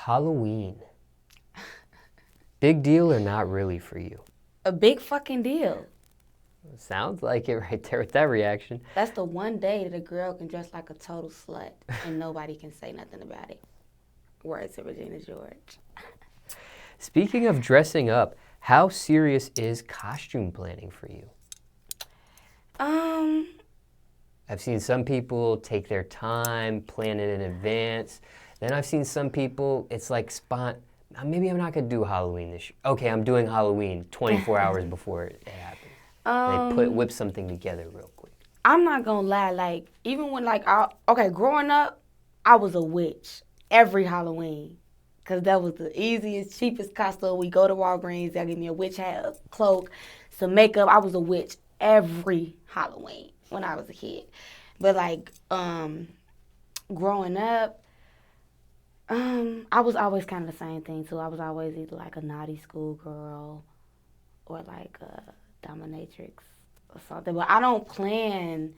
Halloween. Big deal or not really for you? A big fucking deal. Sounds like it right there with that reaction. That's the one day that a girl can dress like a total slut and nobody can say nothing about it. Words of Regina George. Speaking of dressing up, how serious is costume planning for you? I've seen some people take their time, plan it in advance. Then I've seen some people, it's like maybe I'm not gonna do Halloween this year. Okay, I'm doing Halloween 24 hours before it happens. They whip something together real quick. I'm not gonna lie, like, even when, like, growing up, I was a witch every Halloween. Because that was the easiest, cheapest costume. We go to Walgreens, they'll give me a witch hat, a cloak, some makeup. I was a witch every Halloween when I was a kid. But, like, growing up, I was always kind of the same thing, too. I was always either, like, a naughty schoolgirl or, like, a dominatrix or something. But I don't plan,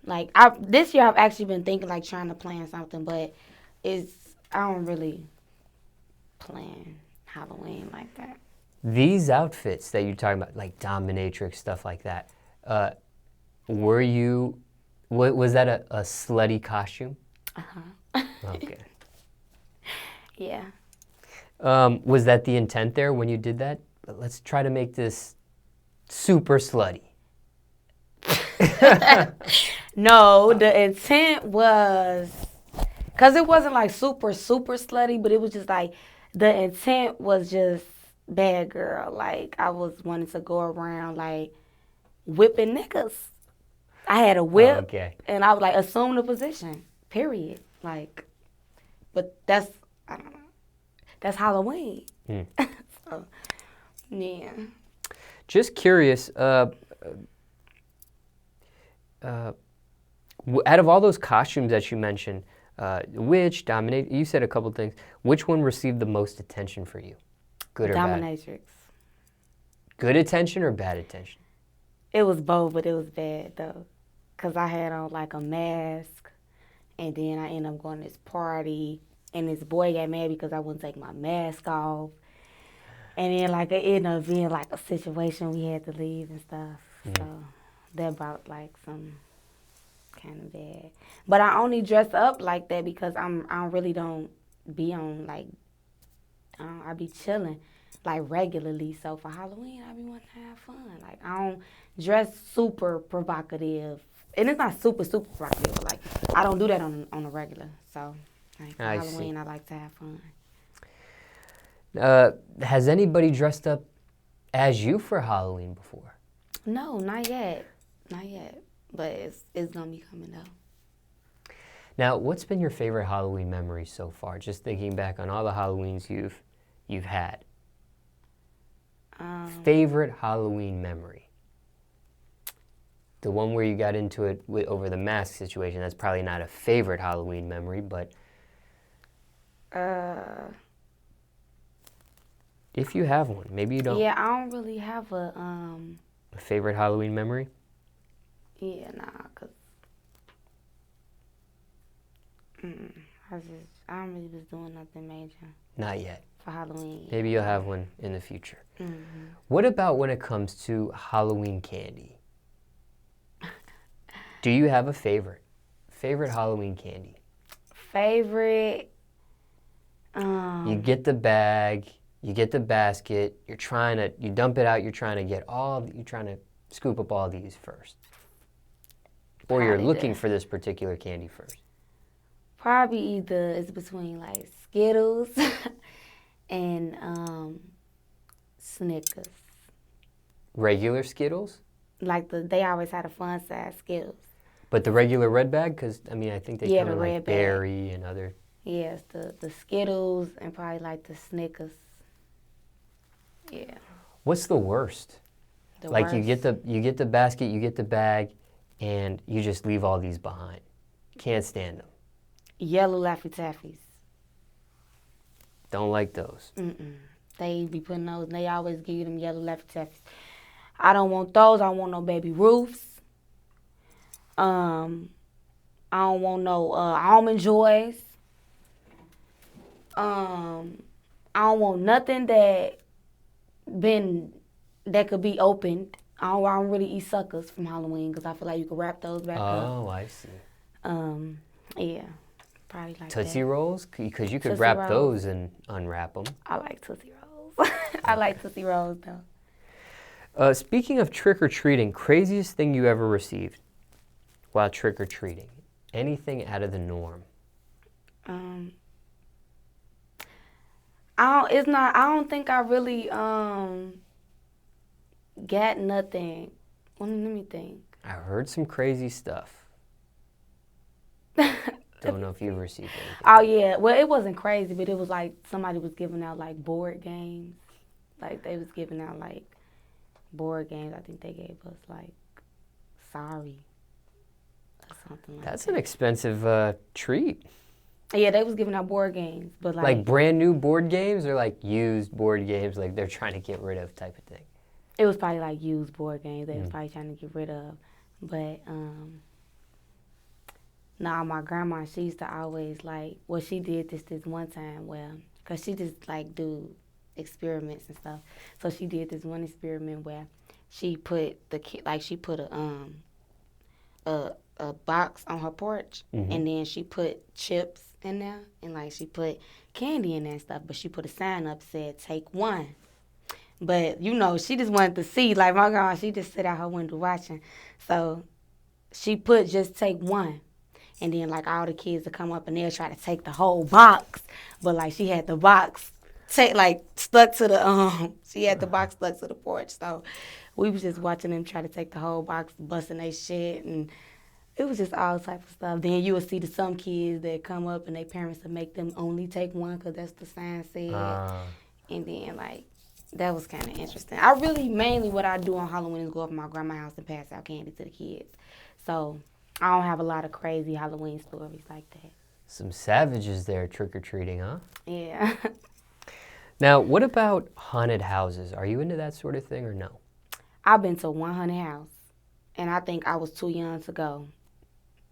like, this year I've actually been thinking, like, trying to plan something, but I don't really plan Halloween like that. These outfits that you're talking about, like dominatrix, stuff like that, was that a slutty costume? Uh-huh. Okay. Yeah. Was that the intent there when you did that? Let's try to make this super slutty. No, the intent was, because it wasn't like super, super slutty, but it was just like, the intent was just bad girl. Like, I was wanting to go around, like, whipping niggas. I had a whip, okay. And I was like, assume the position, period. Like, but I don't know. That's Halloween. So, yeah. Just curious, out of all those costumes that you mentioned, witch, dominate, you said a couple things. Which one received the most attention for you? Good or bad? Dominatrix. Good attention or bad attention? It was both, but it was bad, though. Because I had on, like, a mask, and then I ended up going to this party, and this boy got mad because I wouldn't take my mask off. And then, like, it ended up being, like, a situation we had to leave and stuff. So that brought, like, some kind of bad. But I only dress up like that because I really don't be on, like, I be chilling, like, regularly. So for Halloween, I be wanting to have fun. Like, I don't dress super provocative. And it's not super, super provocative. But, like, I don't do that on a regular. So, like, for Halloween, I like to have fun. Has anybody dressed up as you for Halloween before? No, not yet. Not yet. But it's going to be coming up. Now, what's been your favorite Halloween memory so far? Just thinking back on all the Halloweens you've had. Favorite Halloween memory? The one where you got into it over the mask situation. That's probably not a favorite Halloween memory, but if you have one, maybe you don't. Yeah, I don't really have a favorite Halloween memory? Yeah, nah, cause I don't really was doing nothing major. Not yet. For Halloween. Maybe you'll have one in the future. Mm-hmm. What about when it comes to Halloween candy? Do you have a favorite Halloween candy? Favorite? You get the bag, you get the basket, you dump it out, you're trying to scoop up all these first. Or you're looking for this particular candy first. Probably it's between, like, Skittles and Snickers. Regular Skittles? Like, they always had a fun size Skittles. But the regular red bag? Because, I mean, I think they come in, like, berry and other... Yes, the Skittles and probably, like, the Snickers. Yeah. What's the worst? Worst? You get the basket, you get the bag, and you just leave all these behind. Can't stand them. Yellow Laffy Taffies. Don't like those. They be putting those, and they always give you them yellow Laffy Taffies. I don't want those. I don't want no Baby Ruths. I don't want no Almond Joys. I don't want nothing that could be opened. I don't really eat suckers from Halloween because I feel like you can wrap those back up. Oh, I see. Yeah, probably like Tootsie that. Rolls? Because you could Tootsie wrap Rolls. those and unwrap them. I like Tootsie Rolls. I like Tootsie Rolls though. Speaking of trick-or-treating, craziest thing you ever received while trick-or-treating? Anything out of the norm? I don't think I really got nothing. Let me think. I heard some crazy stuff. Don't know if you received anything. Oh yeah, well it wasn't crazy, but it was like somebody was giving out like board games. Like they was giving out like board games. I think they gave us like Sorry or something like that. That's an expensive treat. Yeah, they was giving out board games, but Like brand new board games or like used board games like they're trying to get rid of type of thing? it was probably like used board games they was probably trying to get rid of. But nah, my grandma, she used to always like, well, she did this one time, well, because she just like do experiments and stuff. So she did this one experiment where she put she put a box on her porch, and then she put chips in there, and like she put candy in there and stuff, but she put a sign up said take one. But you know, she just wanted to see, like my grandma, she just sit out her window watching. So she put just take one. And then like all the kids would come up and they'll try to take the whole box. But like she had the box stuck to the she had the box stuck to the porch. So we was just watching them try to take the whole box, busting their shit, and it was just all type of stuff. Then you would see some kids that come up and their parents would make them only take one because that's the sign said. And then like that was kind of interesting. Mainly what I do on Halloween is go up to my grandma's house and pass out candy to the kids. So I don't have a lot of crazy Halloween stories like that. Some savages there trick-or-treating, huh? Yeah. Now, what about haunted houses? Are you into that sort of thing or no? I've been to one haunted house, and I think I was too young to go.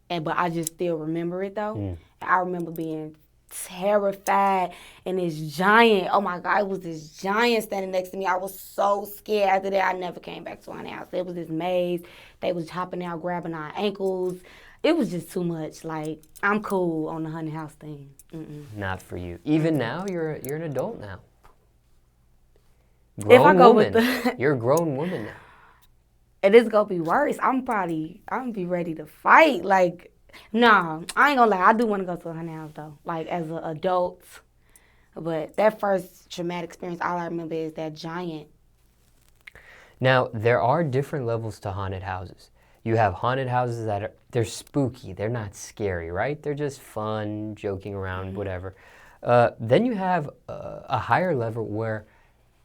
But I just still remember it, though. I remember being terrified, and this giant, oh my God, it was this giant standing next to me. I was so scared. After that, I never came back to haunted house. It was this maze. They was hopping out, grabbing our ankles. It was just too much. Like, I'm cool on the haunted house thing. Not for you. Even now, you're an adult now. If I go with You're a grown woman now. And it's gonna be worse. I'm gonna be ready to fight. Like, nah, I ain't gonna lie. I do want to go to a haunted house though, like as an adult. But that first traumatic experience, all I remember is that giant. Now, there are different levels to haunted houses. You have haunted houses they're spooky. They're not scary, right? They're just fun, joking around, whatever. Then you have a higher level where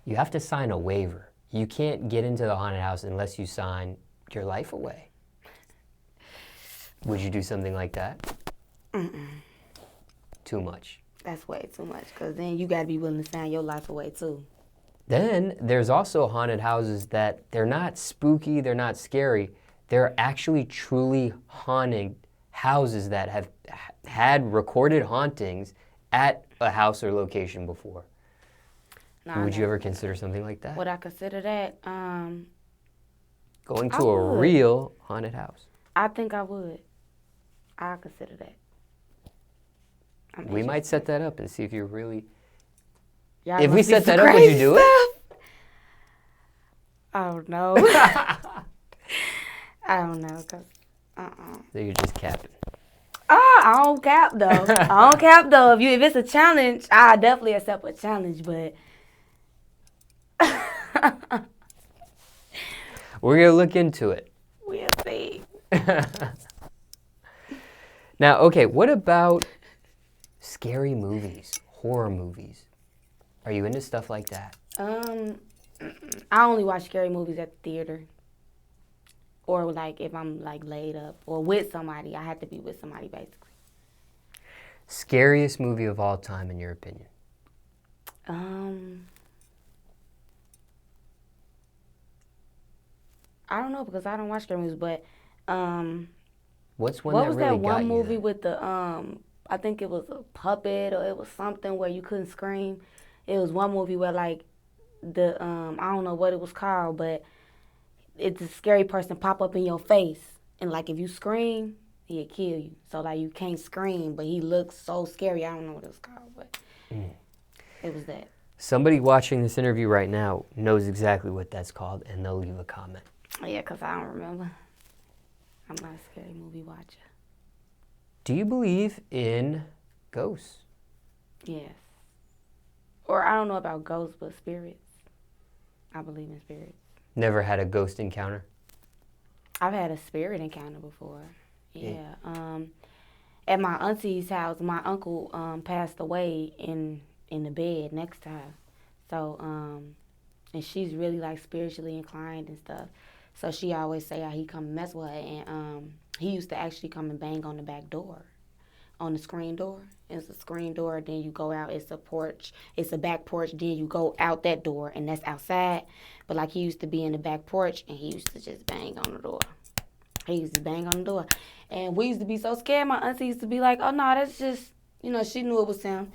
you have to sign a waiver. You can't get into the haunted house unless you sign your life away. Would you do something like that? Too much. That's way too much, because then you got to be willing to sign your life away, too. Then there's also haunted houses that they're not spooky, they're not scary. They're actually truly haunted houses that have had recorded hauntings at a house or location before. No, Would you ever consider something like that? Would I consider that? Going to a real haunted house. I think I would. I consider that. We might set that up and see if you're really... Y'all if we must be set some that up, would you do it? I don't know. I don't know, because, So you're just capping. I don't cap, though. I don't cap, though. If it's a challenge, I definitely accept a challenge, but... We're going to look into it. We'll see. Now, okay, what about scary movies, horror movies? Are you into stuff like that? I only watch scary movies at the theater. Or, like, if I'm, like, laid up or with somebody. I have to be with somebody, basically. Scariest movie of all time, in your opinion? I don't know, because I don't watch scary movies, but What's one what that was really that one got movie you with the I think it was a puppet or it was something where you couldn't scream. It was one movie where like I don't know what it was called, but it's a scary person pop up in your face, and like if you scream, he'll kill you. So like you can't scream, but he looks so scary. I don't know what it was called, but it was that. Somebody watching this interview right now knows exactly what that's called, and they'll leave a comment. Yeah, 'cause I don't remember. I'm not a scary movie watcher. Do you believe in ghosts? Yes. Or I don't know about ghosts, but spirits. I believe in spirits. Never had a ghost encounter? I've had a spirit encounter before. Yeah. At my auntie's house, my uncle passed away in the bed next to her. So, and she's really like spiritually inclined and stuff. So she always say how he come and mess with her, and he used to actually come and bang on the back door, on the screen door. It's a screen door, then you go out, it's a porch, it's a back porch, then you go out that door, and that's outside. But like he used to be in the back porch, and he used to just bang on the door. He used to bang on the door. And we used to be so scared. My auntie used to be like, oh, no, that's just, she knew it was him.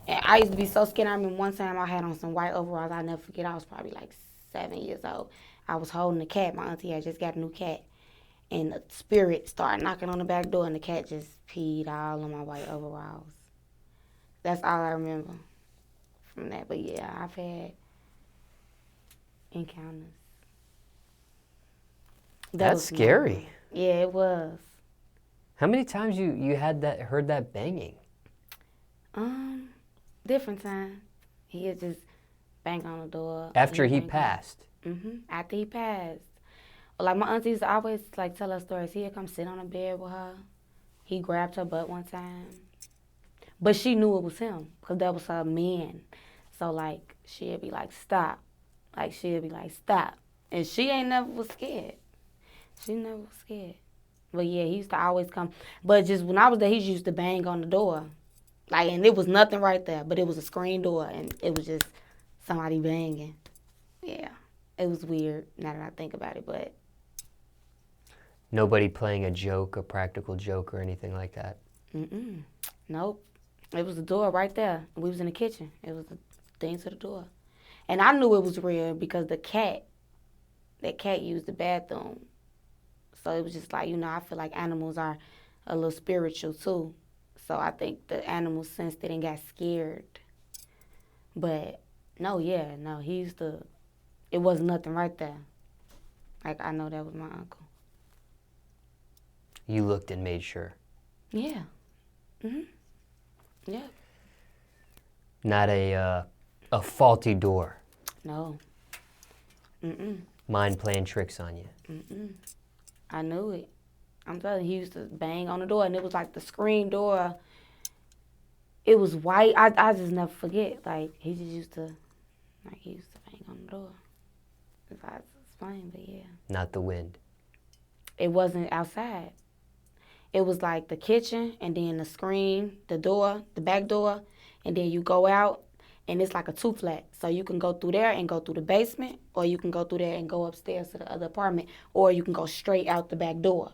And I used to be so scared. I remember one time I had on some white overalls. I'll never forget. I was probably like 7 years old. I was holding a cat. My auntie had just got a new cat. And the spirit started knocking on the back door, and the cat just peed all on my white overalls. That's all I remember from that. But, yeah, I've had encounters. That's scary. Yeah, it was. How many times you heard that banging? Different times. He would just bang on the door. After he passed? After he passed. Like my auntie used to always like tell us stories. He'd come sit on the bed with her. He grabbed her butt one time. But she knew it was him because that was her man. So like she'd be like, stop. Like she'd be like, stop. And she ain't never was scared. She never was scared. But yeah, he used to always come. But just when I was there, he used to bang on the door. Like, and it was nothing right there, but it was a screen door, and it was just somebody banging. Yeah, it was weird now that I think about it, but. Nobody playing a joke, a practical joke or anything like that? Nope. It was the door right there. We was in the kitchen. It was the thing to the door. And I knew it was real because that cat used the bathroom. So it was just like, I feel like animals are a little spiritual too. So I think the animals sensed it and got scared. But he used to, it wasn't nothing right there. Like I know that was my uncle. You looked and made sure? Yeah. Yeah. Not a faulty door? No. Mind playing tricks on you? I knew it. I'm telling you, he used to bang on the door, and it was like the screen door. It was white. I just never forget. Like, he used to bang on the door. If I explain, but yeah. Not the wind? It wasn't outside. It was like the kitchen, and then the screen, the door, the back door, and then you go out, and it's like a 2-flat. So you can go through there and go through the basement, or you can go through there and go upstairs to the other apartment, or you can go straight out the back door.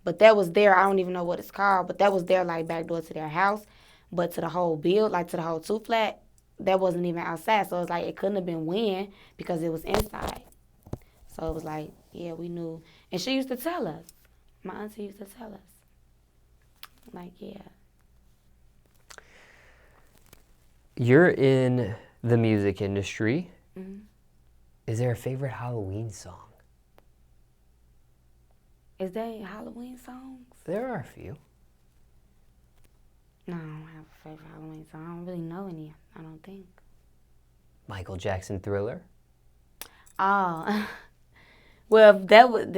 But that was there, I don't even know what it's called, but that was their like back door to their house. But to the whole build, like to the whole 2-flat, that wasn't even outside. So it's like it couldn't have been wind because it was inside. So it was like, yeah, we knew. And she used to tell us. My auntie used to tell us. Like, yeah. You're in the music industry. Mm-hmm. Is there a favorite Halloween song? Is there Halloween songs? There are a few. No, I don't have a favorite Halloween song. I don't really know any, I don't think. Michael Jackson Thriller? Oh. Well, that would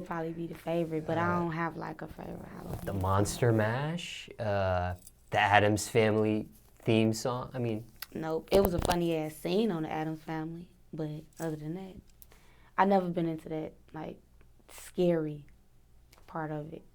probably be the favorite, but I don't have like a favorite Halloween The song. Monster Mash? The Addams Family theme song? I mean... Nope. It was a funny ass scene on the Addams Family, but other than that, I never been into that like scary part of it.